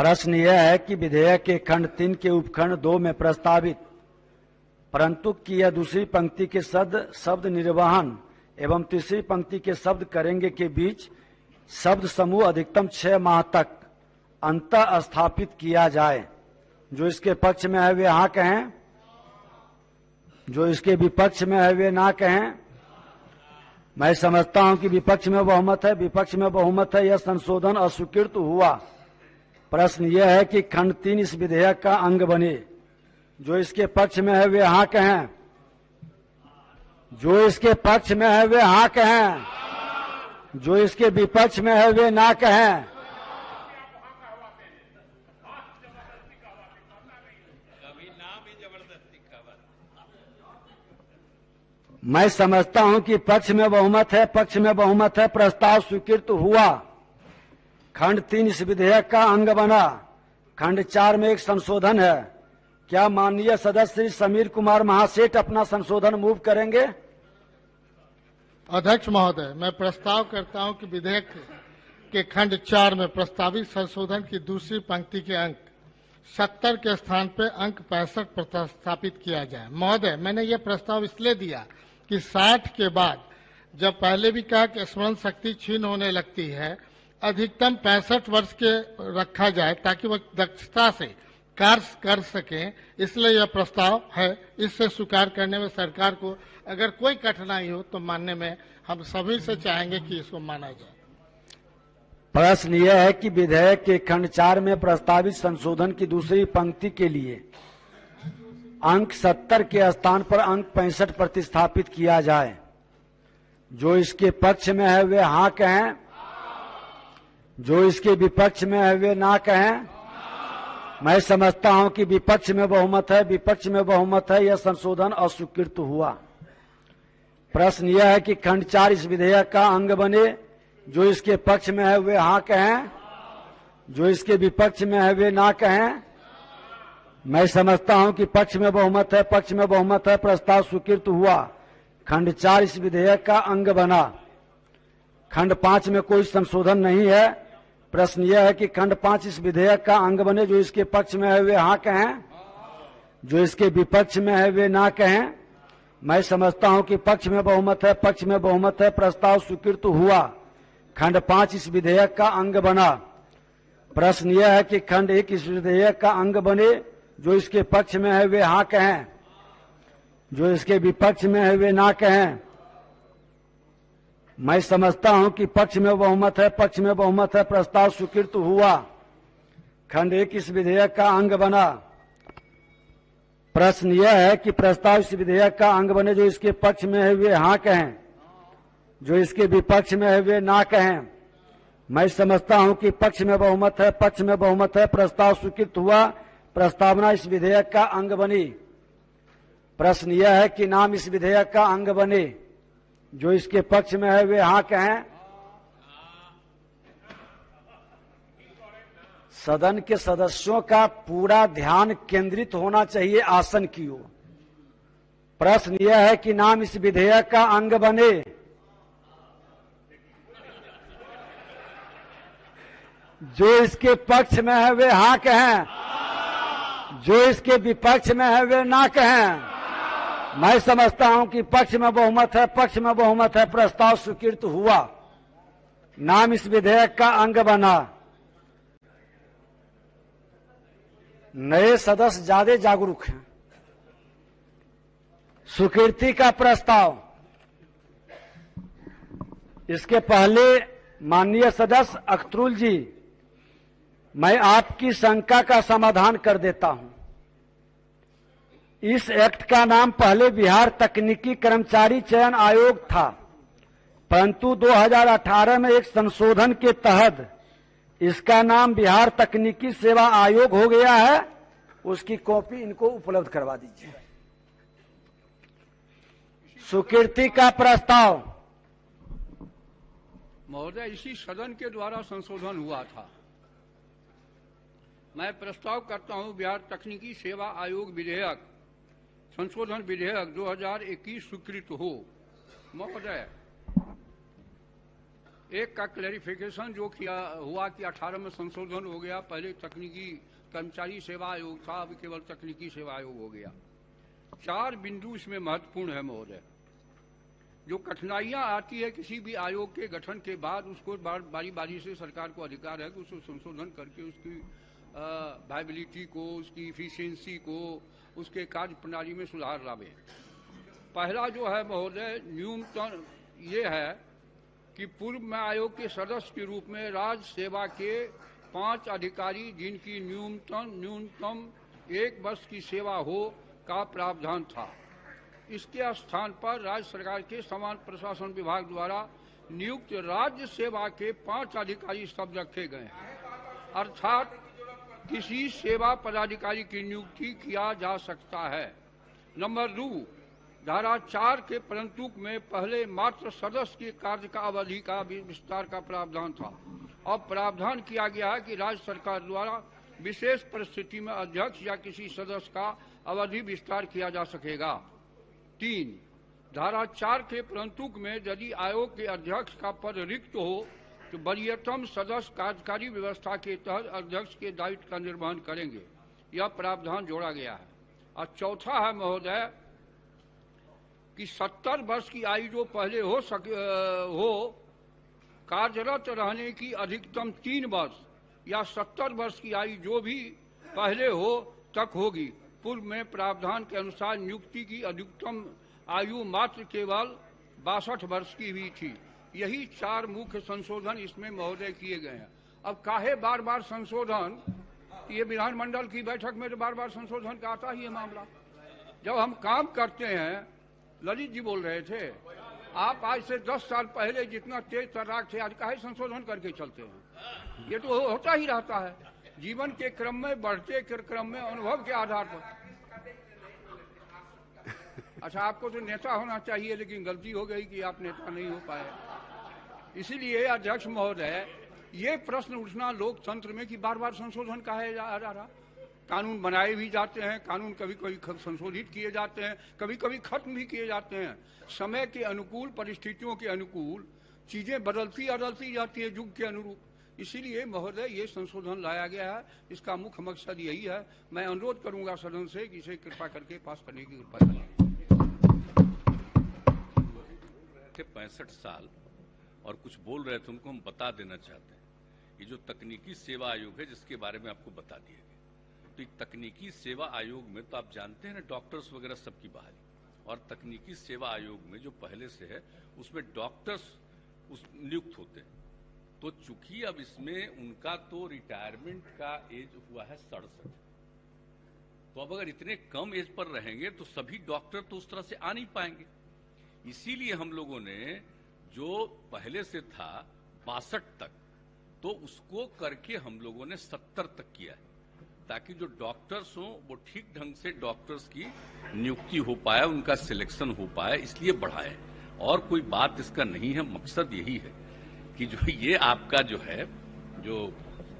प्रश्न यह है कि विधेयक के खंड 3 के उपखंड 2 में प्रस्तावित परंतु की यह दूसरी पंक्ति के शब्द निर्वहन एवं तीसरी पंक्ति के शब्द करेंगे के बीच शब्द समूह अधिकतम 6 माह तक अंतः स्थापित किया जाए। जो इसके पक्ष में है वे हाँ कहें, जो इसके विपक्ष में है वे ना कहें। मैं समझता हूं कि विपक्ष में बहुमत है, विपक्ष में बहुमत है, यह संशोधन अस्वीकृत हुआ। प्रश्न यह है कि खंड 3 इस विधेयक का अंग बने। जो इसके पक्ष में है वे हाँ कहें, जो इसके पक्ष में है वे हाँ कहें, जो इसके विपक्ष में है वे ना कहें। मैं समझता हूं कि पक्ष में बहुमत है, पक्ष में बहुमत है, प्रस्ताव स्वीकृत हुआ। खंड 3 इस विधेयक का अंग बना। खंड 4 में एक संशोधन है। क्या माननीय सदस्य श्री समीर कुमार महासेठ अपना संशोधन मूव करेंगे? अध्यक्ष महोदय, मैं प्रस्ताव करता हूं कि विधेयक के खंड 4 में प्रस्तावित संशोधन की दूसरी पंक्ति के अंक 70 के स्थान पर अंक 65 प्रतिस्थापित किया जाए। महोदय, मैंने यह प्रस्ताव इसलिए दिया कि 60 के बाद, जब पहले भी कहा कि स्मरण शक्ति क्षीण होने लगती है, अधिकतम 65 वर्ष के रखा जाए ताकि वह दक्षता से कार्य कर सकें। इसलिए यह प्रस्ताव है। इससे स्वीकार करने में सरकार को अगर कोई कठिनाई हो तो मानने में हम सभी से चाहेंगे कि इसको माना जाए। प्रश्न यह है कि विधेयक के खंड 4 में प्रस्तावित संशोधन की दूसरी पंक्ति के लिए अंक 70 के स्थान पर अंक 65 प्रतिस्थापित किया जाए। जो इसके पक्ष में है वे हाँ कहें, जो इसके विपक्ष में है वे ना कहें। मैं समझता हूं कि विपक्ष में बहुमत है, विपक्ष में बहुमत है, यह संशोधन अस्वीकृत हुआ। प्रश्न यह है कि खंड 4 इस विधेयक का अंग बने। जो इसके पक्ष में है वे हाँ कहें, जो इसके विपक्ष में है वे ना कहें। मैं समझता हूं कि पक्ष में बहुमत है, पक्ष में बहुमत है, प्रस्ताव स्वीकृत हुआ। खंड 4 इस विधेयक का अंग बना। खंड 5 में कोई संशोधन नहीं है। प्रश्न यह है कि खंड 5 इस विधेयक का अंग बने। जो इसके पक्ष में है वे हाँ कहें, जो इसके विपक्ष में है वे ना कहें। मैं समझता हूं कि पक्ष में बहुमत है, पक्ष में बहुमत है, प्रस्ताव स्वीकृत हुआ। खंड 5 इस विधेयक का अंग बना। प्रश्न यह है कि खंड 1 इस विधेयक का अंग बने। जो इसके पक्ष में है वे हाँ कहें, जो इसके विपक्ष में है वे ना कहें। मैं समझता हूं कि पक्ष में बहुमत है, पक्ष में बहुमत है, प्रस्ताव स्वीकृत हुआ। खंड 1 इस विधेयक का अंग बना। प्रश्न यह है कि प्रस्ताव इस विधेयक का अंग बने। जो इसके पक्ष में है वे हाँ कहें, जो इसके विपक्ष में है वे ना कहें। मैं समझता हूं कि पक्ष में बहुमत है, पक्ष में बहुमत है, प्रस्ताव स्वीकृत हुआ। प्रस्तावना इस विधेयक का अंग बनी। प्रश्न यह है कि नाम इस विधेयक का अंग बने। जो इसके पक्ष में है वे हाँ कहें। सदन के सदस्यों का पूरा ध्यान केंद्रित होना चाहिए आसन की ओर। प्रश्न यह है कि नाम इस विधेयक का अंग बने। जो इसके पक्ष में है वे हाँ कहें, जो इसके विपक्ष में है वे ना कहें। मैं समझता हूं कि पक्ष में बहुमत है, पक्ष में बहुमत है, प्रस्ताव स्वीकृत हुआ। नाम इस विधेयक का अंग बना। नए सदस्य ज्यादा जागरूक हैं। स्वीकृति का प्रस्ताव। इसके पहले माननीय सदस्य अख्तरुल जी, मैं आपकी शंका का समाधान कर देता हूं। इस एक्ट का नाम पहले बिहार तकनीकी कर्मचारी चयन आयोग था, परंतु 2018 में एक संशोधन के तहत इसका नाम बिहार तकनीकी सेवा आयोग हो गया है। उसकी कॉपी इनको उपलब्ध करवा दीजिए। स्वीकृति का प्रस्ताव। महोदय, इसी सदन के द्वारा संशोधन हुआ था। मैं प्रस्ताव करता हूं बिहार तकनीकी सेवा आयोग विधेयक संशोधन विधेयक 2021 स्वीकृत हो। महोदय, एक का क्लैरिफिकेशन जो किया हुआ कि 18 में संशोधन हो गया, पहले तकनीकी कर्मचारी सेवा आयोग था, अब केवल तकनीकी सेवा आयोग हो गया। 4 बिंदु इसमें महत्वपूर्ण है महोदय। जो कठिनाइयां आती है किसी भी आयोग के गठन के बाद, उसको बारी बारी से सरकार को अधिकार है कि उसको संशोधन करके उसकी वायबिलिटी को, उसकी इफिशियंसी को, उसके कार्य प्रणाली में सुधार लावे। पहला जो है महोदय न्यूनतम ये है कि पूर्व में आयोग के सदस्य के रूप में राज्य सेवा के 5 अधिकारी जिनकी न्यूनतम 1 वर्ष की सेवा हो का प्रावधान था। इसके स्थान पर राज्य सरकार के समान प्रशासन विभाग द्वारा नियुक्त राज्य सेवा के 5 अधिकारी शब्द रखे गए हैं, अर्थात किसी सेवा पदाधिकारी की नियुक्ति किया जा सकता है। नंबर 2, धारा 4 के परंतुक में पहले मात्र सदस्य की कार्य का अवधि का विस्तार का प्रावधान था। अब प्रावधान किया गया है कि राज्य सरकार द्वारा विशेष परिस्थिति में अध्यक्ष या किसी सदस्य का अवधि विस्तार किया जा सकेगा। 3, धारा 4 के परंतुक में यदि आयोग के अध्यक्ष का पद रिक्त हो तो वरीयतम सदस्य कार्यकारी व्यवस्था के तहत अध्यक्ष के दायित्व का निर्वहन करेंगे। यह प्रावधान जोड़ा गया है। और चौथा है महोदय कि 70 वर्ष की आयु जो पहले हो कार्यरत रहने की अधिकतम 3 वर्ष या 70 वर्ष की आयु जो भी पहले हो तक होगी। पूर्व में प्रावधान के अनुसार नियुक्ति की अधिकतम आयु मात्र केवल 62 वर्ष की हुई थी। यही 4 मुख्य संशोधन इसमें महोदय किए गए हैं। अब काहे बार बार संशोधन, ये विधानमंडल की बैठक में तो बार बार संशोधन का आता ही है मामला। जब हम काम करते हैं, ललित जी बोल रहे थे, आप आज से 10 साल पहले जितना तेज तर्राक थे आज काहे संशोधन करके चलते हैं। ये तो होता ही रहता है जीवन के क्रम में, बढ़ते के क्रम में, अनुभव के आधार पर। अच्छा, आपको तो नेता होना चाहिए, लेकिन गलती हो गई कि आप नेता नहीं हो पाए। इसीलिए अध्यक्ष महोदय, ये प्रश्न उठना लोकतंत्र में कि बार बार संशोधन काहे जा रहा। कानून बनाए भी जाते हैं, कानून कभी कभी संशोधित किए जाते हैं, कभी कभी खत्म भी किए जाते हैं। समय के अनुकूल, परिस्थितियों के अनुकूल चीजें बदलती जाती है युग के अनुरूप। इसीलिए महोदय ये संशोधन लाया गया है। इसका मुख्य मकसद यही है। मैं अनुरोध करूंगा सदन से कि इसे कृपा करके पास करने की कृपा करें। 65 साल और कुछ बोल रहे थे, उनको हम बता देना चाहते हैं। ये जो तकनीकी सेवा आयोग है जिसके बारे में आपको बता दिया गया, तो तकनीकी सेवा आयोग में तो आप जानते हैं ना, डॉक्टर्स वगैरह सबकी बहाली, और तकनीकी सेवा आयोग में जो पहले से है उसमें डॉक्टर्स नियुक्त होते हैं। तो चूंकि अब इसमें उनका तो रिटायरमेंट का एज हुआ है 67, तो अब अगर इतने कम एज पर रहेंगे तो सभी डॉक्टर तो उस तरह से आ नहीं पाएंगे। इसीलिए हम लोगों ने जो पहले से था 62 तक, तो उसको करके हम लोगों ने 70 तक किया है, ताकि जो डॉक्टर्स हों वो ठीक ढंग से डॉक्टर्स की नियुक्ति हो पाए, उनका सिलेक्शन हो पाए, इसलिए बढ़ाए। और कोई बात इसका नहीं है। मकसद यही है कि जो ये आपका जो है, जो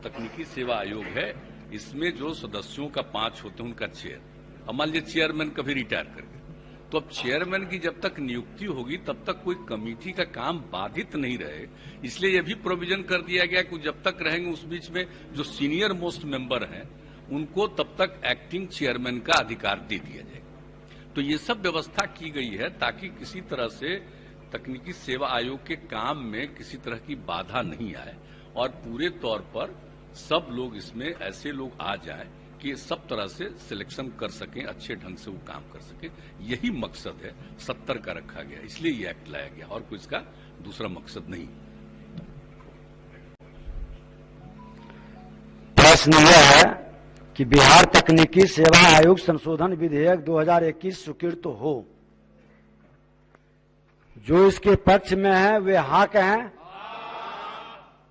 तकनीकी सेवा आयोग है, इसमें जो सदस्यों का 5 होते हैं उनका चेयर, अब मान लीजिए चेयरमैन कभी रिटायर कर गए, तो अब चेयरमैन की जब तक नियुक्ति होगी तब तक कोई कमेटी का काम बाधित नहीं रहे, इसलिए यह भी प्रोविजन कर दिया गया कि जब तक रहेंगे उस बीच में जो सीनियर मोस्ट मेंबर हैं उनको तब तक एक्टिंग चेयरमैन का अधिकार दे दिया जाएगा। तो ये सब व्यवस्था की गई है ताकि किसी तरह से तकनीकी सेवा आयोग के काम में किसी तरह की बाधा नहीं आए और पूरे तौर पर सब लोग इसमें ऐसे लोग आ जाएं कि सब तरह से सिलेक्शन कर सकें, अच्छे ढंग से वो काम कर सकें। यही मकसद है 70 का रखा गया, इसलिए ये एक्ट लाया गया और कोई इसका दूसरा मकसद नहीं। प्रश्न यह है कि बिहार तकनीकी सेवा आयोग संशोधन विधेयक 2021 स्वीकृत हो। जो इसके पक्ष में है वे हाँ कहें,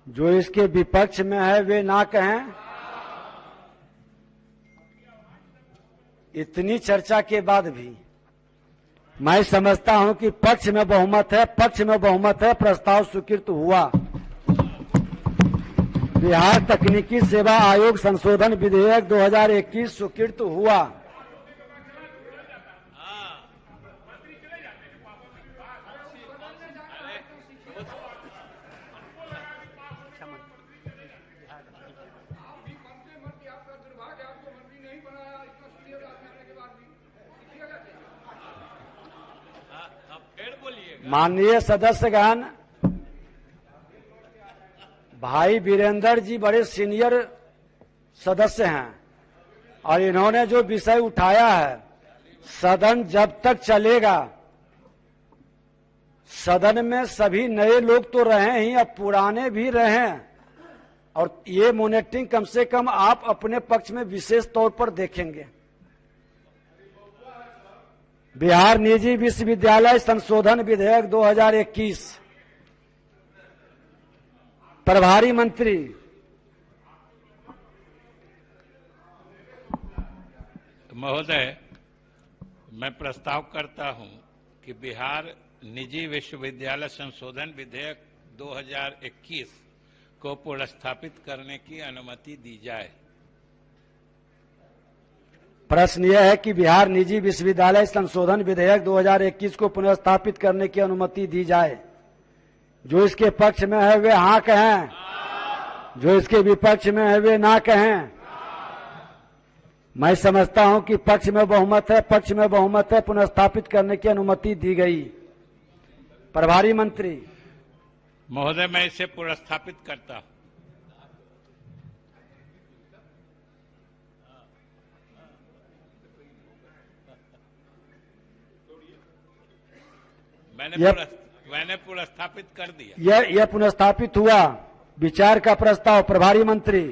जो इसके विपक्ष में है वे ना कहें। इतनी चर्चा के बाद भी मैं समझता हूं कि पक्ष में बहुमत है, प्रस्ताव स्वीकृत हुआ। बिहार तकनीकी सेवा आयोग संशोधन विधेयक 2021 स्वीकृत हुआ। माननीय सदस्यगण, भाई वीरेंद्र जी बड़े सीनियर सदस्य हैं और इन्होंने जो विषय उठाया है, सदन जब तक चलेगा, सदन में सभी नए लोग तो रहे ही, अब पुराने भी रहे, और ये मॉनिटरिंग कम से कम आप अपने पक्ष में विशेष तौर पर देखेंगे। बिहार निजी विश्वविद्यालय संशोधन विधेयक 2021, प्रभारी मंत्री। महोदय, मैं प्रस्ताव करता हूं कि बिहार निजी विश्वविद्यालय संशोधन विधेयक 2021 को पुनर्स्थापित करने की अनुमति दी जाए। प्रश्न यह है कि बिहार निजी विश्वविद्यालय संशोधन विधेयक 2021 को पुनर्स्थापित करने की अनुमति दी जाए। जो इसके पक्ष में है वे हाँ कहें, जो इसके विपक्ष में है वे ना कहें। मैं समझता हूं कि पक्ष में बहुमत है, पक्ष में बहुमत है, पुनर्स्थापित करने की अनुमति दी गई। प्रभारी मंत्री। महोदय, मैं इसे पुनर्स्थापित करता हूं। मैंने पुनर्स्थापित कर दिया। यह पुनर्स्थापित हुआ। विचार का प्रस्ताव। प्रभारी मंत्री।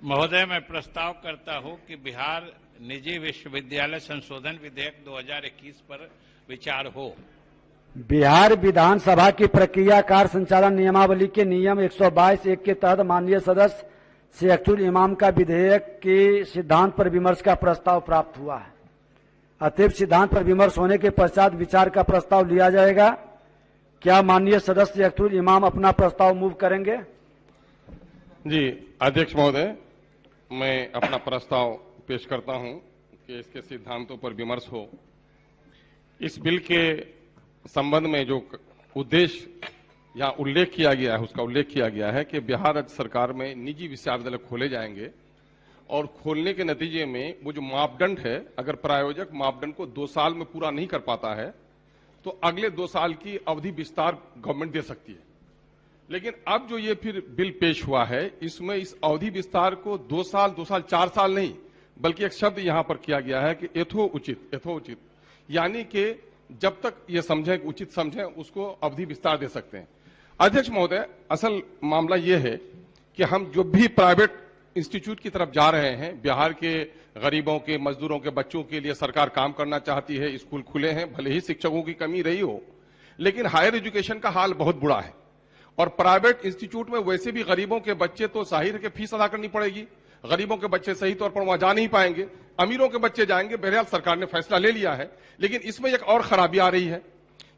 महोदय, मैं प्रस्ताव करता हूं कि बिहार निजी विश्वविद्यालय संशोधन विधेयक 2021 पर विचार हो। बिहार विधानसभा की प्रक्रिया कार्य संचालन नियमावली के नियम 122(1) के तहत माननीय सदस्य शेखुल इमाम का विधेयक के सिद्धांत पर विमर्श का प्रस्ताव प्राप्त हुआ है। अतएव सिद्धांत पर विमर्श होने के पश्चात विचार का प्रस्ताव लिया जाएगा। क्या माननीय सदस्य शेखुल इमाम अपना प्रस्ताव मूव करेंगे? जी अध्यक्ष महोदय, मैं अपना प्रस्ताव पेश करता हूं कि इसके सिद्धांतों पर विमर्श हो। इस बिल के संबंध में जो उद्देश्य यहाँ उल्लेख किया गया है, उसका उल्लेख किया गया है कि बिहार राज्य सरकार में निजी विश्वविद्यालय खोले जाएंगे और खोलने के नतीजे में वो जो मापदंड है, अगर प्रायोजक मापदंड को 2 साल में पूरा नहीं कर पाता है तो अगले 2 साल की अवधि विस्तार गवर्नमेंट दे सकती है। लेकिन अब जो ये फिर बिल पेश हुआ है, इसमें इस अवधि विस्तार को 2 साल, 4 साल नहीं, बल्कि एक शब्द यहां पर किया गया है कि यथोचित, यानी कि जब तक ये समझें, उचित समझें, उसको अवधि विस्तार दे सकते हैं। अध्यक्ष महोदय, असल मामला ये है कि हम जो भी प्राइवेट इंस्टीट्यूट की तरफ जा रहे हैं, बिहार के गरीबों के, मजदूरों के बच्चों के लिए सरकार काम करना चाहती है। स्कूल खुले हैं, भले ही शिक्षकों की कमी रही हो, लेकिन हायर एजुकेशन का हाल बहुत बुरा है। और प्राइवेट इंस्टीट्यूट में वैसे भी गरीबों के बच्चे तो जाहिर है कि फीस अदा करनी पड़ेगी। गरीबों के बच्चे सही तौर पर वहां जा नहीं पाएंगे, अमीरों के बच्चे जाएंगे। बहरहाल सरकार ने फैसला ले लिया है, लेकिन इसमें एक और खराबी आ रही है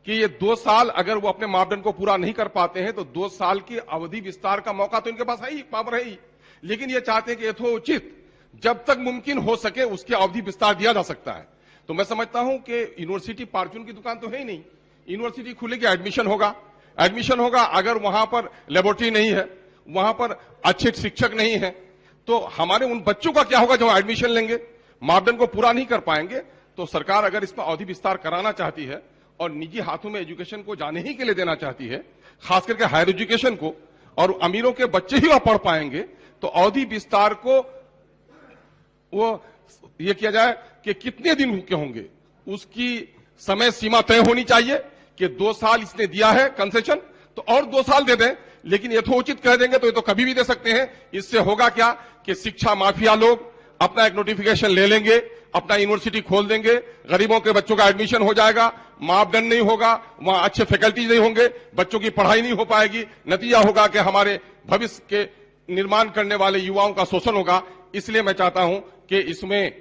कि ये 2 साल अगर वो अपने मापदंड को पूरा नहीं कर पाते हैं तो 2 साल की अवधि विस्तार का मौका तो इनके पास है ही, पावर है ही, लेकिन ये चाहते हैं कि यथोचित जब तक मुमकिन हो सके उसकी अवधि विस्तार दिया जा सकता है। तो मैं समझता हूं कि यूनिवर्सिटी फार्चून की दुकान तो है ही नहीं। यूनिवर्सिटी खुलेगी, एडमिशन होगा, अगर वहां पर लेबोरेटरी नहीं है, वहां पर अच्छे शिक्षक नहीं है, तो हमारे उन बच्चों का क्या होगा जो एडमिशन लेंगे? मापदंड को पूरा नहीं कर पाएंगे। तो सरकार अगर इसमें अवधि विस्तार कराना चाहती है और निजी हाथों में एजुकेशन को जाने ही के लिए देना चाहती है, खास करके हायर एजुकेशन को, और अमीरों के बच्चे ही वहां पढ़ पाएंगे, तो अवधि विस्तार को वो ये किया जाए कि कितने दिन के होंगे, उसकी समय सीमा तय होनी चाहिए कि 2 साल इसने दिया है कंसेशन तो और 2 साल दे दें। लेकिन यथोचित कह देंगे तो ये तो कभी भी दे सकते हैं। इससे होगा क्या कि शिक्षा माफिया लोग अपना एक नोटिफिकेशन ले लेंगे, अपना यूनिवर्सिटी खोल देंगे, गरीबों के बच्चों का एडमिशन हो जाएगा, मापदंड नहीं होगा, वहां अच्छे फैकल्टीज नहीं होंगे, बच्चों की पढ़ाई नहीं हो पाएगी। नतीजा होगा कि हमारे भविष्य के निर्माण करने वाले युवाओं का शोषण होगा। इसलिए मैं चाहता हूं कि इसमें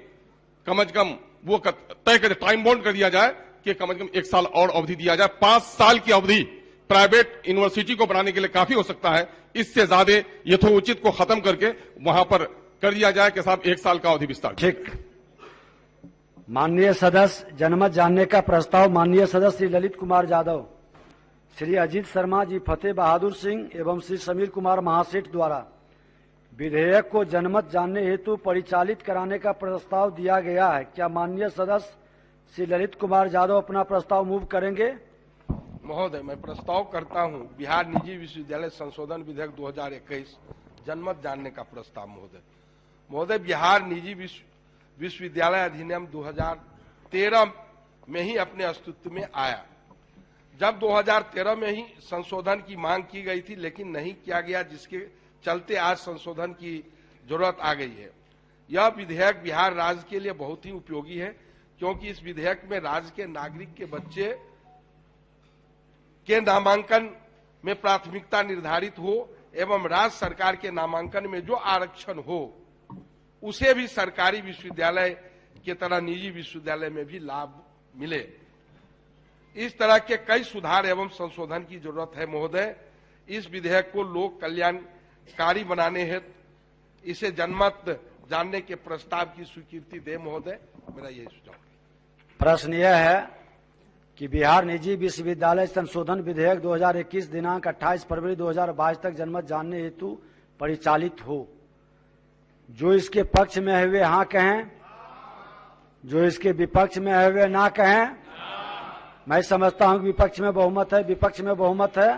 कम से कम वो तय कर, टाइम बाउंड कर दिया जाए कि कम से कम 1 साल और अवधि दिया जाए। 5 साल की अवधि प्राइवेट यूनिवर्सिटी को बनाने के लिए काफी हो सकता है। इससे ज्यादा यथोचित को खत्म करके वहां पर कर दिया जाए कि साहब 1 साल का अवधि विस्तार। ठीक। माननीय सदस्य जनमत जानने का प्रस्ताव माननीय सदस्य श्री ललित कुमार यादव, श्री अजीत शर्मा जी, फतेह बहादुर सिंह एवं श्री समीर कुमार महासेठ द्वारा विधेयक को जनमत जानने हेतु परिचालित कराने का प्रस्ताव दिया गया है। क्या माननीय सदस्य श्री ललित कुमार यादव अपना प्रस्ताव मूव करेंगे। महोदय, मैं प्रस्ताव करता हूं बिहार निजी विश्वविद्यालय संशोधन विधेयक 2021 जनमत जानने का प्रस्ताव। महोदय, बिहार निजी विश्वविद्यालय अधिनियम 2013 में ही अपने अस्तित्व में आया। जब 2013 में ही संशोधन की मांग की गई थी, लेकिन नहीं किया गया, जिसके चलते आज संशोधन की जरूरत आ गई है। यह विधेयक बिहार राज्य के लिए बहुत ही उपयोगी है, क्योंकि इस विधेयक में राज्य के नागरिक के बच्चे के नामांकन में प्राथमिकता निर्धारित हो एवं राज्य सरकार के नामांकन में जो आरक्षण हो उसे भी सरकारी विश्वविद्यालय की तरह निजी विश्वविद्यालय में भी लाभ मिले। इस तरह के कई सुधार एवं संशोधन की जरूरत है। महोदय, इस विधेयक को लोक कल्याणकारी बनाने हेतु इसे जनमत जानने के प्रस्ताव की स्वीकृति दे। महोदय, मेरा यही सुझाव है। प्रश्न यह है कि बिहार निजी विश्वविद्यालय संशोधन विधेयक 2021 दिनांक 28 फरवरी 2022 तक जनमत जानने हेतु परिचालित हो। जो इसके पक्ष में है वे हाँ कहें, जो इसके विपक्ष में है वे ना कहें। मैं समझता हूं कि विपक्ष में बहुमत है, विपक्ष में बहुमत है।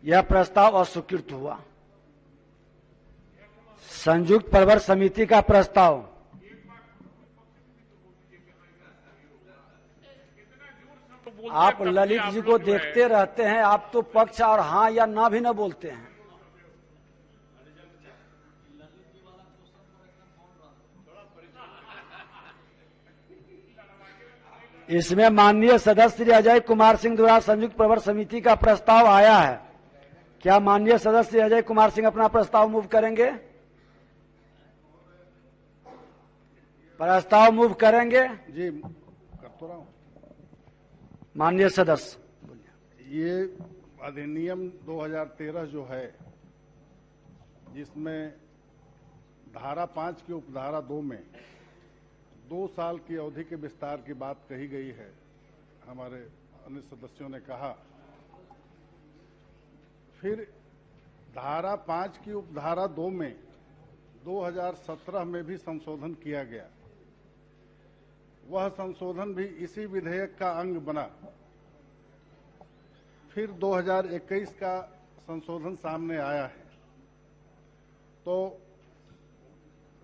यह प्रस्ताव अस्वीकृत हुआ। संयुक्त प्रवर समिति का प्रस्ताव। आप ललित जी को देखते रहते हैं, आप तो पक्ष और हाँ या ना भी ना बोलते हैं। इसमें माननीय सदस्य श्री अजय कुमार सिंह द्वारा संयुक्त प्रवर समिति का प्रस्ताव आया है। क्या माननीय सदस्य अजय कुमार सिंह अपना प्रस्ताव मूव करेंगे? प्रस्ताव मूव करेंगे? जी, कर तो रहा हूं। माननीय सदस्य, ये अधिनियम 2013 जो है, जिसमें धारा 5 की उपधारा 2 में 2 साल की अवधि के विस्तार की बात कही गई है, हमारे अन्य सदस्यों ने कहा। फिर धारा 5 की उपधारा 2 में 2017 में भी संशोधन किया गया। वह संशोधन भी इसी विधेयक का अंग बना। फिर 2021 का संशोधन सामने आया है। तो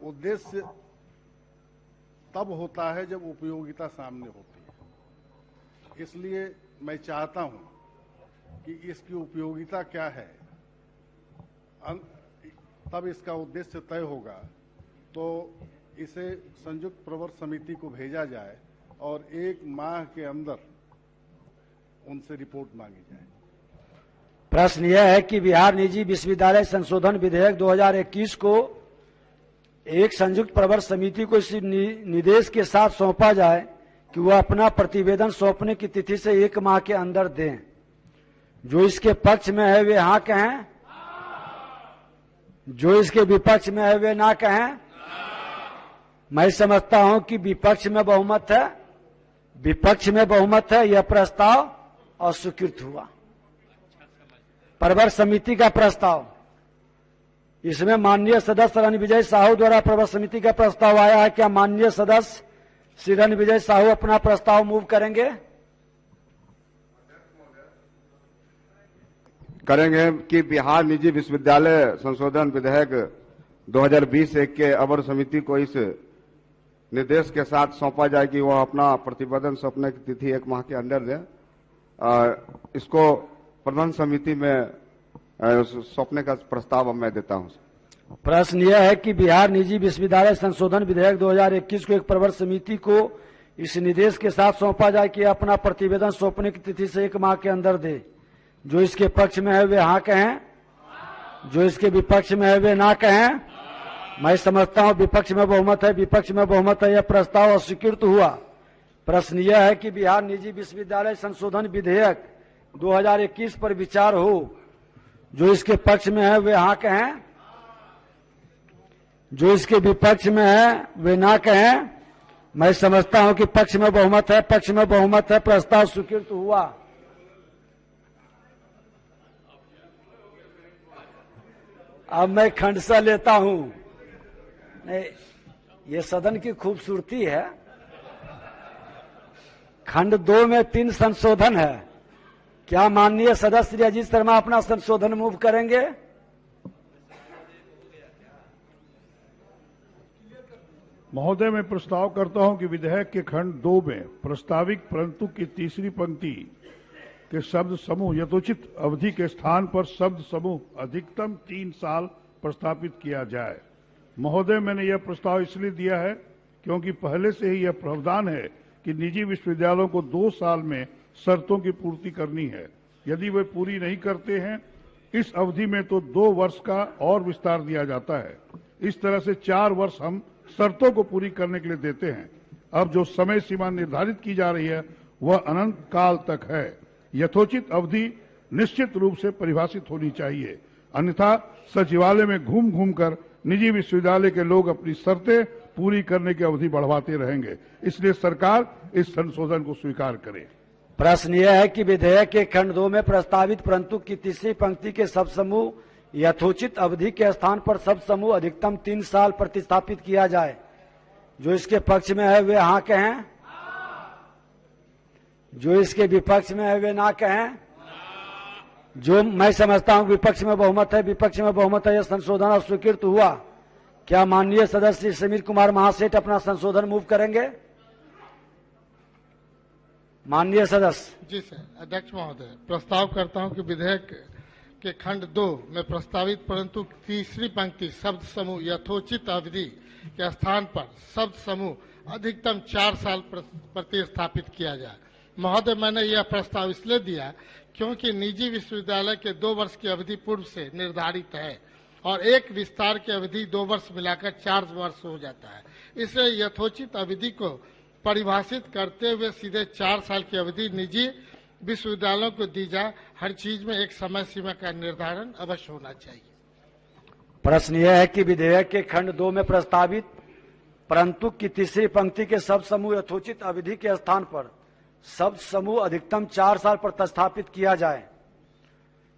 उद्देश्य तब होता है जब उपयोगिता सामने होती है। इसलिए मैं चाहता हूं कि इसकी उपयोगिता क्या है, तब इसका उद्देश्य तय होगा। तो इसे संयुक्त प्रवर समिति को भेजा जाए और 1 माह के अंदर उनसे रिपोर्ट मांगी जाए। प्रश्न यह है कि बिहार निजी विश्वविद्यालय संशोधन विधेयक 2021 को एक संयुक्त प्रवर समिति को इस निर्देश के साथ सौंपा जाए कि वह अपना प्रतिवेदन सौंपने की तिथि से 1 माह के अंदर दें। जो इसके पक्ष में है वे हाँ कहें, जो इसके विपक्ष में है वे ना कहें। मैं समझता हूं कि विपक्ष में बहुमत है, विपक्ष में बहुमत है। यह प्रस्ताव अस्वीकृत हुआ। प्रवर समिति का प्रस्ताव, इसमें माननीय सदस्य रणविजय साहू द्वारा प्रवर समिति का प्रस्ताव आया है। क्या माननीय सदस्य श्री रणविजय साहू अपना प्रस्ताव मूव करेंगे? करेंगे कि बिहार निजी विश्वविद्यालय संशोधन विधेयक 2020-1 के अवर समिति को इस निर्देश के साथ सौंपा जाए कि वह अपना प्रतिवेदन सौंपने की तिथि 1 माह के अंदर दे। इसको प्रबंध समिति में सौंपने का प्रस्ताव मैं देता हूं। प्रश्न यह है कि बिहार निजी विश्वविद्यालय संशोधन विधेयक 2021 को एक प्रवर समिति को इस निर्देश के साथ सौंपा जाए कि अपना प्रतिवेदन सौंपने की तिथि से 1 माह के अंदर दे। जो इसके पक्ष में है वे हाँ कहें, जो इसके विपक्ष में है वे ना कहें। मैं समझता हूं विपक्ष में बहुमत है, विपक्ष में बहुमत है। यह प्रस्ताव अस्वीकृत हुआ। प्रश्न यह है कि बिहार निजी विश्वविद्यालय संशोधन विधेयक 2021 पर विचार हो। जो इसके पक्ष में है वे हाँ कहें, जो इसके विपक्ष में है वे ना कहें। मैं समझता हूं कि पक्ष में बहुमत है, पक्ष में बहुमत है। प्रस्ताव स्वीकृत हुआ। अब मैं खंडसा लेता हूं। नहीं, ये सदन की खूबसूरती है। खंड 2 में 3 संशोधन है। क्या माननीय सदस्य श्री अजीत शर्मा अपना संशोधन मूव करेंगे? महोदय, मैं प्रस्ताव करता हूं कि विधेयक के खंड 2 में प्रस्तावित परंतु की तीसरी पंक्ति के शब्द समूह यथोचित अवधि के स्थान पर शब्द समूह अधिकतम 3 साल प्रस्तापित किया जाए। महोदय, मैंने यह प्रस्ताव इसलिए दिया है क्योंकि पहले से ही यह प्रावधान है कि निजी विश्वविद्यालयों को 2 साल में शर्तों की पूर्ति करनी है। यदि वे पूरी नहीं करते हैं इस अवधि में तो 2 वर्ष का और विस्तार दिया जाता है। इस तरह से 4 वर्ष हम शर्तों को पूरी करने के लिए देते हैं। अब जो समय सीमा निर्धारित की जा रही है वह अनंत काल तक है। यथोचित अवधि निश्चित रूप से परिभाषित होनी चाहिए, अन्यथा सचिवालय में घूम घूम कर निजी विश्वविद्यालय के लोग अपनी शर्तें पूरी करने की अवधि बढ़वाते रहेंगे। इसलिए सरकार इस संशोधन को स्वीकार करे। प्रश्न यह है कि विधेयक के खंड 2 में प्रस्तावित परंतु की तीसरी पंक्ति के शब्द समूह यथोचित अवधि के स्थान पर शब्द समूह अधिकतम 3 साल प्रतिस्थापित किया जाए। जो इसके पक्ष में है वे हाँ कहें, जो इसके विपक्ष में है वे ना कहें। जो मैं समझता हूं विपक्ष में बहुमत है, विपक्ष में बहुमत है, यह संशोधन अस्वीकृत हुआ। क्या माननीय सदस्य समीर कुमार महासेठ अपना संशोधन मूव करेंगे? माननीय सदस्य। जी सर। अध्यक्ष महोदय, प्रस्ताव करता हूं कि विधेयक के खंड 2 में प्रस्तावित परंतु तीसरी पंक्ति शब्द समूह यथोचित अवधि के स्थान पर शब्द समूह अधिकतम 4 साल प्रतिस्थापित किया जाए। महोदय, मैंने यह प्रस्ताव इसलिए दिया क्योंकि निजी विश्वविद्यालय के 2 वर्ष की अवधि पूर्व से निर्धारित है और एक विस्तार की अवधि 2 वर्ष मिलाकर 4 वर्ष हो जाता है। इसलिए यथोचित अवधि को परिभाषित करते हुए सीधे 4 साल की अवधि निजी विश्वविद्यालयों को दी जाए। हर चीज में एक समय सीमा का निर्धारण अवश्य होना चाहिए। प्रश्न यह है कि विधेयक के खंड 2 में प्रस्तावित परंतु की तीसरी पंक्ति के शब्द समूह यथोचित अवधि के स्थान पर शब्द समूह अधिकतम 4 साल प्रतिस्थापित किया जाए।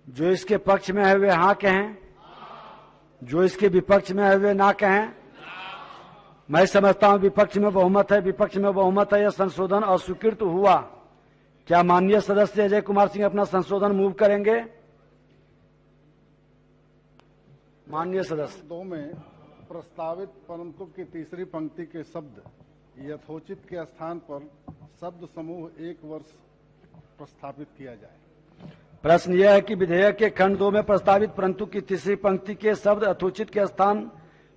जो इसके पक्ष में है वे हाँ कहें, जो इसके विपक्ष में है वे ना कहें। मैं समझता हूं विपक्ष में बहुमत है, विपक्ष में बहुमत है, यह संशोधन अस्वीकृत हुआ। क्या माननीय सदस्य अजय कुमार सिंह अपना संशोधन मूव करेंगे? माननीय सदस्य। 2 में प्रस्तावित परंतु की तीसरी पंक्ति के शब्द यथोचित के स्थान पर शब्द समूह 1 वर्ष प्रस्तापित किया जाए। प्रश्न यह है कि विधेयक के खंड 2 में प्रस्तावित परंतु की तीसरी पंक्ति के शब्द यथोचित के स्थान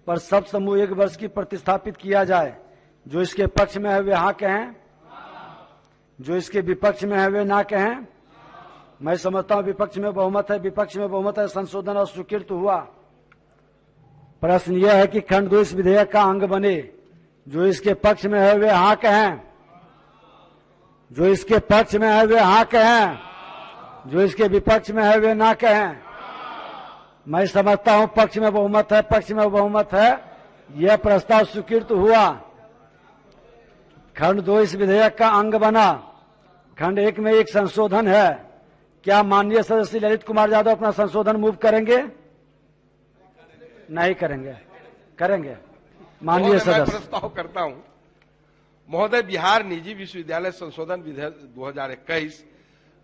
पर शब्द समूह 1 वर्ष की प्रतिस्थापित किया जाए। जो इसके पक्ष में है वे हाँ कहें, जो इसके विपक्ष में है वे ना कहें। मैं समझता हूं विपक्ष में बहुमत है, विपक्ष में बहुमत है, संशोधन अस्वीकृत हुआ। प्रश्न यह है कि खंड 2 इस विधेयक का अंग बने। जो इसके पक्ष में है वे हाँ कहें, जो इसके पक्ष में है वे हाँ कहें, जो इसके विपक्ष में है वे ना कहें। मैं समझता हूं पक्ष में बहुमत है, पक्ष में बहुमत है, यह प्रस्ताव स्वीकृत हुआ। खंड 2 इस विधेयक का अंग बना। खंड 1 में एक संशोधन है। क्या माननीय सदस्य ललित कुमार यादव अपना संशोधन मूव करेंगे? नहीं करेंगे? करेंगे। माननीय सदस्य। प्रस्ताव करता हूं महोदय, बिहार निजी विश्वविद्यालय संशोधन विधेयक 2021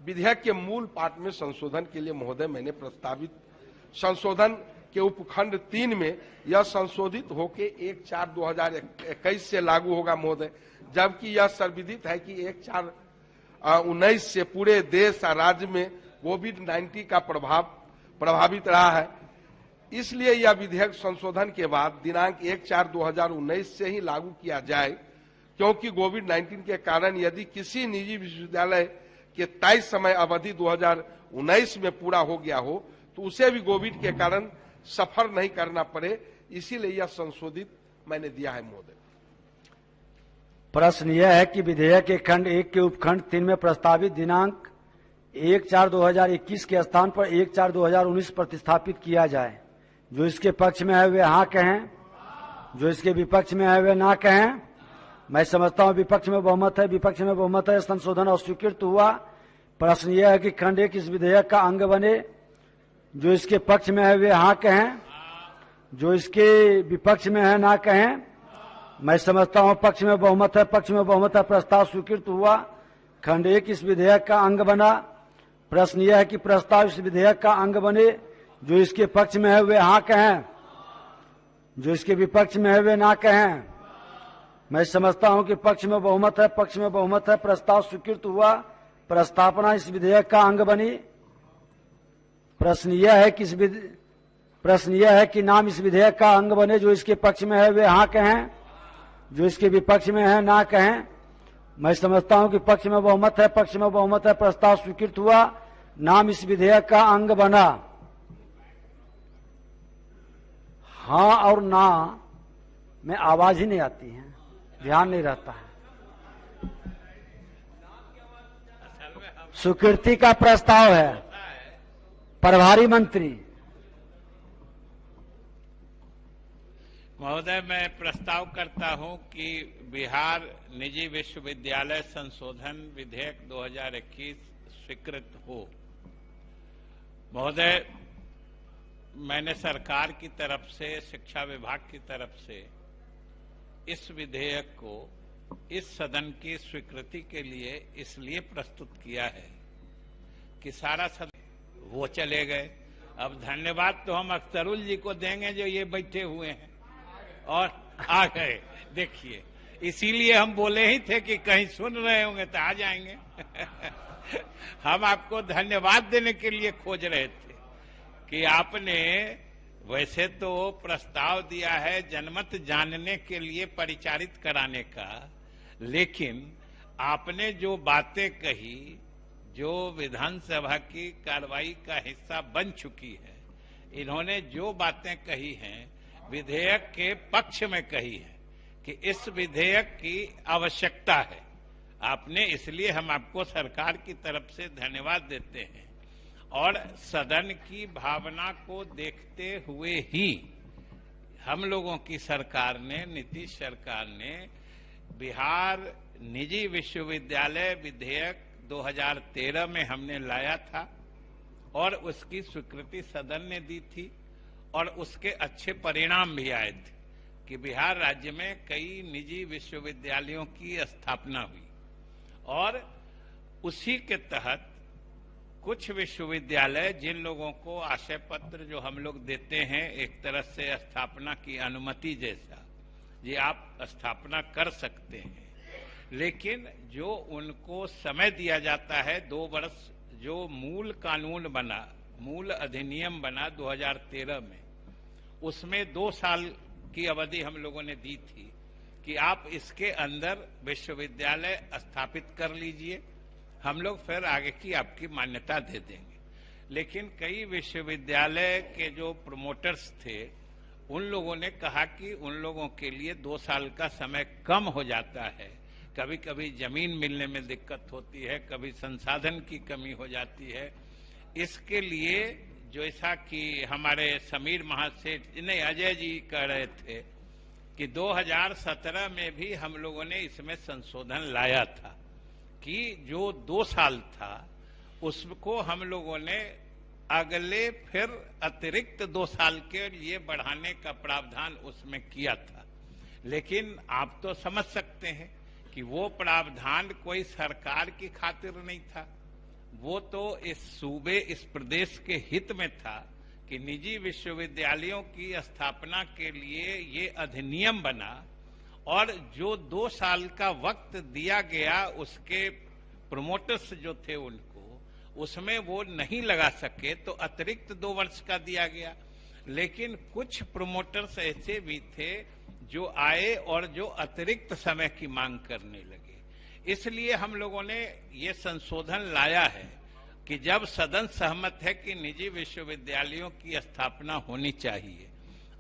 विधेयक के मूल पाठ में संशोधन के लिए महोदय मैंने प्रस्तावित संशोधन के उपखंड 3 में यह संशोधित होकर 1/4/2021 से लागू होगा महोदय। जबकि यह सर्वविदित है कि 1/4/19 से पूरे देश और राज्य में कोविड-19 का प्रभावित रहा है। इसलिए यह विधेयक संशोधन के बाद दिनांक 1/4/2019 से ही लागू किया जाए, क्योंकि कोविड-19 के कारण यदि किसी निजी विश्वविद्यालय के तय समय अवधि 2019 में पूरा हो गया हो तो उसे भी कोविड के कारण सफर नहीं करना पड़े। इसीलिए यह संशोधित मैंने दिया है महोदय। प्रश्न यह है कि विधेयक के खंड 1 के उपखंड 3 में प्रस्तावित दिनांक 1/4/2021 के स्थान पर 1/4/2019 प्रतिस्थापित किया जाए। जो इसके पक्ष में है वे हाँ कहें, जो इसके विपक्ष में है वे ना कहें। मैं समझता हूं विपक्ष में बहुमत है, विपक्ष में बहुमत है, संशोधन अस्वीकृत हुआ। प्रश्न यह है कि खंड 1 इस विधेयक का अंग बने। जो इसके पक्ष में है वे हाँ कहें, जो इसके विपक्ष में है ना कहें। मैं समझता हूं पक्ष में बहुमत है, पक्ष में बहुमत है, प्रस्ताव स्वीकृत हुआ। खंड 1 इस विधेयक का अंग बना। प्रश्न यह है कि प्रस्ताव इस विधेयक का अंग बने। जो इसके पक्ष में है वे हाँ कहें, जो इसके विपक्ष में है वे ना कहें। मैं समझता हूं कि पक्ष में बहुमत है, पक्ष में बहुमत है। प्रस्ताव स्वीकृत हुआ। प्रस्तावना इस विधेयक का अंग बनी। प्रश्न यह है कि नाम इस विधेयक का अंग बने। जो इसके पक्ष में है वे हाँ कहें, जो इसके विपक्ष में है ना कहें। मैं समझता हूं कि पक्ष में बहुमत है, पक्ष में बहुमत है। प्रस्ताव स्वीकृत हुआ। नाम इस विधेयक का अंग बना। हाँ और ना में आवाज ही नहीं आती है, ध्यान नहीं रहता है। स्वीकृति का प्रस्ताव है प्रभारी मंत्री। महोदय, मैं प्रस्ताव करता हूं कि बिहार निजी विश्वविद्यालय संशोधन विधेयक 2021 स्वीकृत हो। महोदय, मैंने सरकार की तरफ से, शिक्षा विभाग की तरफ से इस विधेयक को इस सदन की स्वीकृति के लिए इसलिए प्रस्तुत किया है कि सारा सदन वो चले गए। अब धन्यवाद तो हम अख्तरुल जी को देंगे जो ये बैठे हुए हैं और आ गए। देखिए, इसीलिए हम बोले ही थे कि कहीं सुन रहे होंगे तो आ जाएंगे। हम आपको धन्यवाद देने के लिए खोज रहे थे कि आपने वैसे तो प्रस्ताव दिया है जनमत जानने के लिए परिचारित कराने का, लेकिन आपने जो बातें कही, जो विधानसभा की कार्रवाई का हिस्सा बन चुकी है, इन्होंने जो बातें कही हैं विधेयक के पक्ष में कही है कि इस विधेयक की आवश्यकता है। आपने, इसलिए हम आपको सरकार की तरफ से धन्यवाद देते हैं। और सदन की भावना को देखते हुए ही हम लोगों की सरकार ने, नीतीश सरकार ने बिहार निजी विश्वविद्यालय विधेयक 2013 में हमने लाया था और उसकी स्वीकृति सदन ने दी थी और उसके अच्छे परिणाम भी आए थे कि बिहार राज्य में कई निजी विश्वविद्यालयों की स्थापना हुई और उसी के तहत कुछ विश्वविद्यालय, जिन लोगों को आशय पत्र जो हम लोग देते हैं एक तरह से स्थापना की अनुमति जैसा, ये आप स्थापना कर सकते हैं, लेकिन जो उनको समय दिया जाता है 2 वर्ष, जो मूल कानून बना, मूल अधिनियम बना 2013 में, उसमें 2 साल की अवधि हम लोगों ने दी थी कि आप इसके अंदर विश्वविद्यालय स्थापित कर लीजिए, हम लोग फिर आगे की आपकी मान्यता दे देंगे। लेकिन कई विश्वविद्यालय के जो प्रमोटर्स थे उन लोगों ने कहा कि उन लोगों के लिए 2 साल का समय कम हो जाता है, कभी कभी जमीन मिलने में दिक्कत होती है, कभी संसाधन की कमी हो जाती है। इसके लिए जैसा कि हमारे समीर महासेठ ने, अजय जी कह रहे थे कि 2017 में भी हम लोगों ने इसमें संशोधन लाया था कि जो 2 साल था उसको हम लोगों ने अगले फिर अतिरिक्त 2 साल के लिए बढ़ाने का प्रावधान उसमें किया था। लेकिन आप तो समझ सकते हैं कि वो प्रावधान कोई सरकार की खातिर नहीं था, वो तो इस सूबे, इस प्रदेश के हित में था कि निजी विश्वविद्यालयों की स्थापना के लिए ये अधिनियम बना और जो 2 साल का वक्त दिया गया उसके प्रोमोटर्स जो थे उनको, उसमें वो नहीं लगा सके तो अतिरिक्त 2 वर्ष का दिया गया। लेकिन कुछ प्रोमोटर्स ऐसे भी थे जो आए और जो अतिरिक्त समय की मांग करने लगे। इसलिए हम लोगों ने ये संशोधन लाया है कि जब सदन सहमत है कि निजी विश्वविद्यालयों की स्थापना होनी चाहिए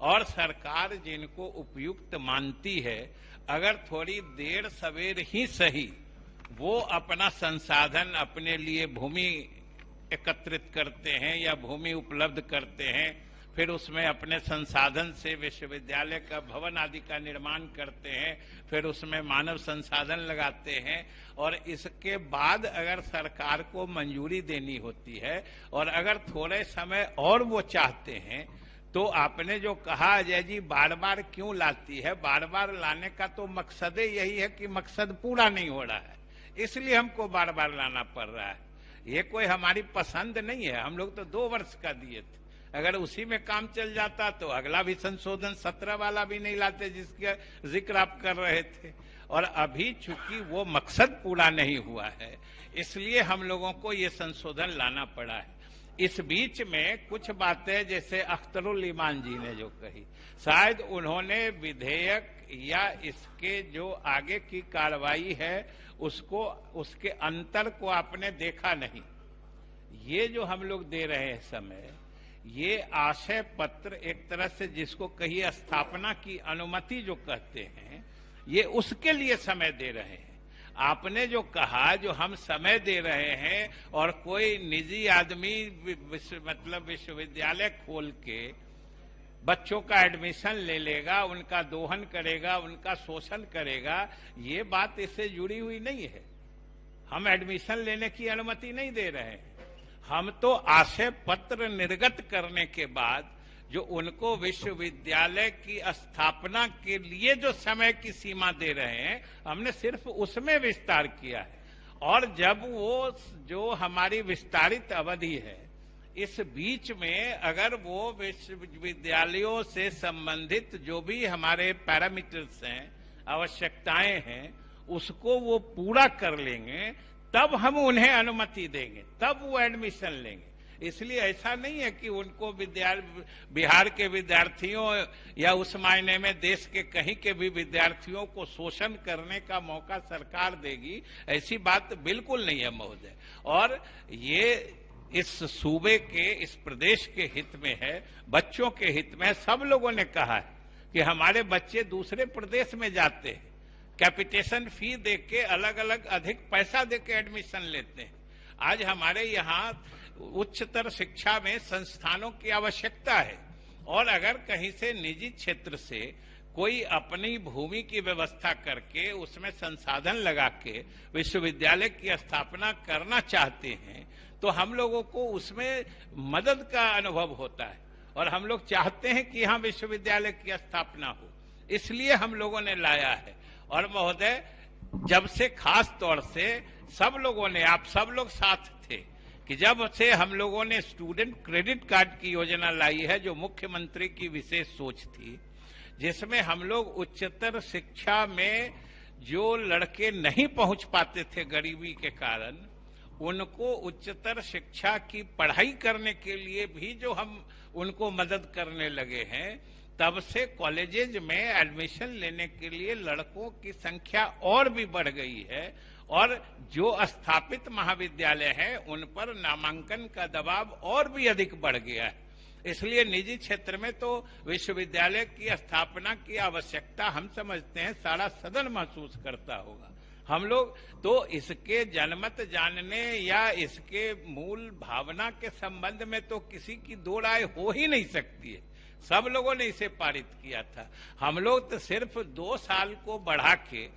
और सरकार जिनको उपयुक्त मानती है, अगर थोड़ी देर सवेर ही सही वो अपना संसाधन, अपने लिए भूमि एकत्रित करते हैं या भूमि उपलब्ध करते हैं, फिर उसमें अपने संसाधन से विश्वविद्यालय का भवन आदि का निर्माण करते हैं, फिर उसमें मानव संसाधन लगाते हैं और इसके बाद अगर सरकार को मंजूरी देनी होती है और अगर थोड़े समय और वो चाहते हैं तो आपने जो कहा अजय जी बार बार क्यों लाती है, बार बार लाने का तो मकसद यही है कि मकसद पूरा नहीं हो रहा है, इसलिए हमको बार बार लाना पड़ रहा है। ये कोई हमारी पसंद नहीं है। हम लोग तो 2 वर्ष का दिए थे, अगर उसी में काम चल जाता तो अगला भी संशोधन 17 वाला भी नहीं लाते जिसका जिक्र आप कर रहे थे। और अभी चूंकि वो मकसद पूरा नहीं हुआ है, इसलिए हम लोगों को ये संशोधन लाना पड़ा है। इस बीच में कुछ बातें जैसे अख्तरुल ईमान जी ने जो कही, शायद उन्होंने विधेयक या इसके जो आगे की कार्रवाई है उसको, उसके अंतर को आपने देखा नहीं। ये जो हम लोग दे रहे हैं समय, ये आशय पत्र एक तरह से जिसको कहिए स्थापना की अनुमति जो कहते हैं, ये उसके लिए समय दे रहे हैं। आपने जो कहा जो हम समय दे रहे हैं और कोई निजी आदमी मतलब विश्वविद्यालय खोल के बच्चों का एडमिशन ले लेगा, उनका दोहन करेगा, उनका शोषण करेगा, ये बात इससे जुड़ी हुई नहीं है। हम एडमिशन लेने की अनुमति नहीं दे रहे हैं। हम तो आशय पत्र निर्गत करने के बाद जो उनको विश्वविद्यालय की स्थापना के लिए जो समय की सीमा दे रहे हैं, हमने सिर्फ उसमें विस्तार किया है। और जब वो जो हमारी विस्तारित अवधि है, इस बीच में अगर वो विश्वविद्यालयों से संबंधित जो भी हमारे पैरामीटर्स हैं, आवश्यकताएं हैं, उसको वो पूरा कर लेंगे, तब हम उन्हें अनुमति देंगे, तब वो एडमिशन लेंगे। इसलिए ऐसा नहीं है कि उनको बिहार के विद्यार्थियों या उस मायने में देश के कहीं के भी विद्यार्थियों को शोषण करने का मौका सरकार देगी, ऐसी बात बिल्कुल नहीं है महोदय। और ये इस सूबे के, इस प्रदेश के हित में है, बच्चों के हित में है। सब लोगों ने कहा है कि हमारे बच्चे दूसरे प्रदेश में जाते हैं, कैपिटेशन फी देके अलग अलग अधिक पैसा देके एडमिशन लेते हैं। आज हमारे यहाँ उच्चतर शिक्षा में संस्थानों की आवश्यकता है, और अगर कहीं से निजी क्षेत्र से कोई अपनी भूमि की व्यवस्था करके उसमें संसाधन लगा के विश्वविद्यालय की स्थापना करना चाहते हैं, तो हम लोगों को उसमें मदद का अनुभव होता है और हम लोग चाहते हैं कि यहाँ विश्वविद्यालय की स्थापना हो, इसलिए हम लोगों ने लाया है। और महोदय, जब से खास तौर से सब लोगों ने, आप सब लोग साथ थे कि जब से हम लोगों ने स्टूडेंट क्रेडिट कार्ड की योजना लाई है, जो मुख्यमंत्री की विशेष सोच थी, जिसमें हम लोग उच्चतर शिक्षा में जो लड़के नहीं पहुंच पाते थे गरीबी के कारण, उनको उच्चतर शिक्षा की पढ़ाई करने के लिए भी जो हम उनको मदद करने लगे हैं, तब से कॉलेजेज में एडमिशन लेने के लिए लड़कों की संख्या और भी बढ़ गई है, और जो स्थापित महाविद्यालय हैं उन पर नामांकन का दबाव और भी अधिक बढ़ गया है। इसलिए निजी क्षेत्र में तो विश्वविद्यालय की स्थापना की आवश्यकता हम समझते हैं सारा सदन महसूस करता होगा। हम लोग तो इसके जनमत जानने या इसके मूल भावना के संबंध में तो किसी की दो राय हो ही नहीं सकती है। सब लोगों ने इसे पारित किया था। हम लोग तो सिर्फ 2 साल को बढ़ा के,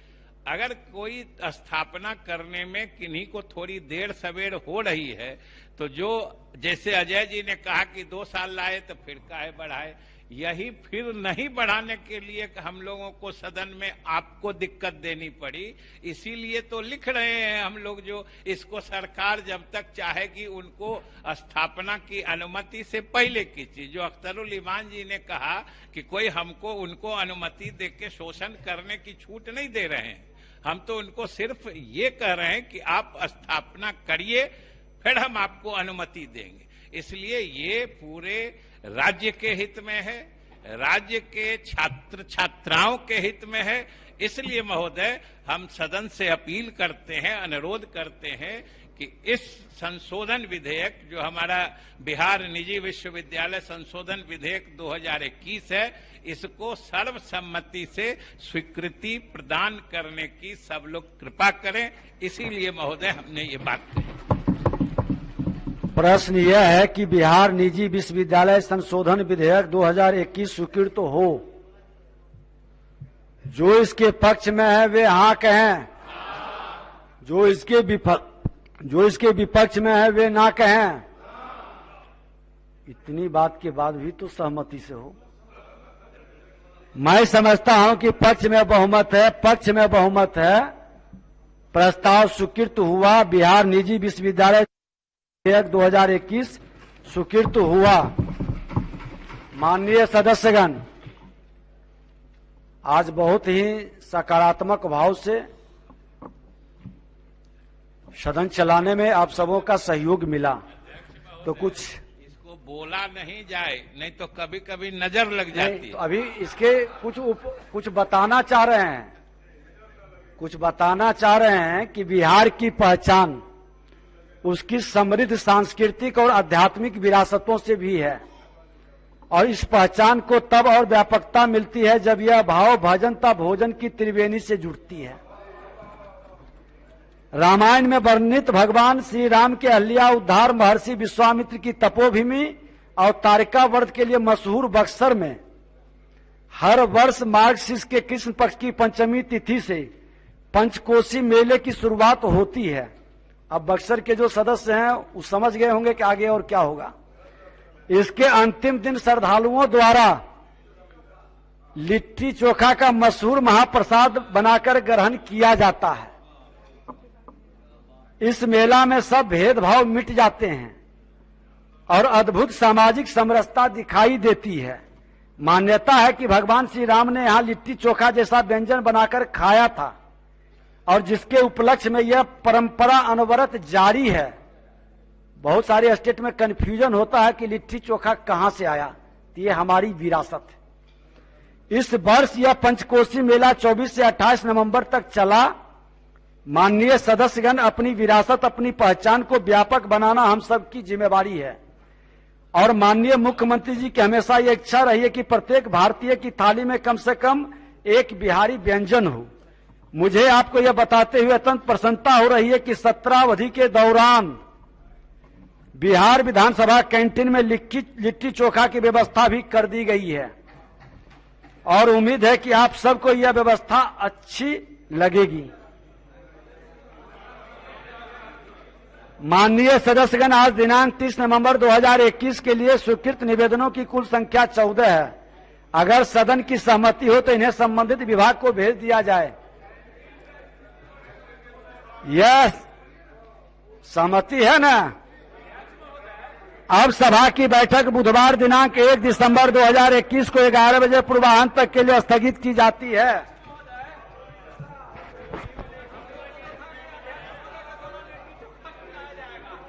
अगर कोई स्थापना करने में किन्हीं को थोड़ी देर सवेर हो रही है, तो जो जैसे अजय जी ने कहा कि 2 साल लाए तो फिर काहे बढ़ाए, यही फिर नहीं बढ़ाने के लिए हम लोगों को सदन में आपको दिक्कत देनी पड़ी। इसीलिए तो लिख रहे हैं हम लोग, जो इसको सरकार जब तक चाहेगी उनको स्थापना की अनुमति से पहले की चीज, जो अख्तरुल ईमान जी ने कहा कि कोई हमको उनको अनुमति देके शोषण करने की छूट नहीं दे रहे हैं, हम तो उनको सिर्फ ये कह रहे हैं कि आप स्थापना करिए, फिर हम आपको अनुमति देंगे। इसलिए ये पूरे राज्य के हित में है, राज्य के छात्र छात्राओं के हित में है। इसलिए महोदय, हम सदन से अपील करते हैं, अनुरोध करते हैं कि इस संशोधन विधेयक, जो हमारा बिहार निजी विश्वविद्यालय संशोधन विधेयक 2021 है, इसको सर्वसम्मति से स्वीकृति प्रदान करने की सब लोग कृपा करें। इसीलिए महोदय हमने ये बात कही। प्रश्न यह है कि बिहार निजी विश्वविद्यालय संशोधन विधेयक 2021 स्वीकृत हो। जो इसके पक्ष में है वे हाँ कहें, जो इसके विपक्ष में है वे ना कहें। इतनी बात के बाद भी तो सहमति से हो। मैं समझता हूं कि पक्ष में बहुमत है, प्रस्ताव स्वीकृत हुआ। बिहार निजी विश्वविद्यालय विधेयक 2021 स्वीकृत हुआ। माननीय सदस्यगण, आज बहुत ही सकारात्मक भाव से सदन चलाने में आप सबों का सहयोग मिला। तो कुछ इसको बोला नहीं जाए, नहीं तो कभी कभी नजर लग जाती है। तो अभी इसके कुछ बताना चाह रहे हैं, कि बिहार की पहचान उसकी समृद्ध सांस्कृतिक और आध्यात्मिक विरासतों से भी है, और इस पहचान को तब और व्यापकता मिलती है जब यह भाव भजन तथा भोजन की त्रिवेणी से जुड़ती है। रामायण में वर्णित भगवान श्री राम के अहल्या उद्धार महर्षि विश्वामित्र की तपोभूमि और तारिका व्रत के लिए मशहूर बक्सर में हर वर्ष मार्गशीर्ष के कृष्ण पक्ष की पंचमी तिथि से पंचकोशी मेले की शुरुआत होती है। अब बक्सर के जो सदस्य हैं वो समझ गए होंगे कि आगे और क्या होगा। इसके अंतिम दिन श्रद्धालुओं द्वारा लिट्टी चोखा का मशहूर महाप्रसाद बनाकर ग्रहण किया जाता है। इस मेला में सब भेदभाव मिट जाते हैं और अद्भुत सामाजिक समरसता दिखाई देती है। मान्यता है कि भगवान श्री राम ने यहाँ लिट्टी चोखा जैसा व्यंजन बनाकर खाया था, और जिसके उपलक्ष्य में यह परंपरा अनवरत जारी है। बहुत सारे स्टेट में कंफ्यूजन होता है कि लिट्टी चोखा कहां से आया, तो ये हमारी विरासत है। इस वर्ष यह पंचकोशी मेला 24 से 28 नवंबर तक चला। माननीय सदस्यगण, अपनी विरासत, अपनी पहचान को व्यापक बनाना हम सबकी जिम्मेवारी है, और माननीय मुख्यमंत्री जी की हमेशा ये इच्छा रही है कि प्रत्येक भारतीय की थाली में कम से कम एक बिहारी व्यंजन हो। मुझे आपको यह बताते हुए अत्यंत प्रसन्नता हो रही है कि 17 अवधि के दौरान बिहार विधानसभा कैंटीन में लिट्टी चोखा की व्यवस्था भी कर दी गई है, और उम्मीद है कि आप सबको यह व्यवस्था अच्छी लगेगी। माननीय सदस्यगण, आज दिनांक 30 नवंबर 2021 के लिए स्वीकृत निवेदनों की कुल संख्या 14 है। अगर सदन की सहमति हो तो इन्हें संबंधित विभाग को भेज दिया जाए। यह सहमति है ना? अब सभा की बैठक बुधवार दिनांक 1 दिसंबर 2021 को 11 बजे पूर्वाह्न तक के लिए स्थगित की जाती है।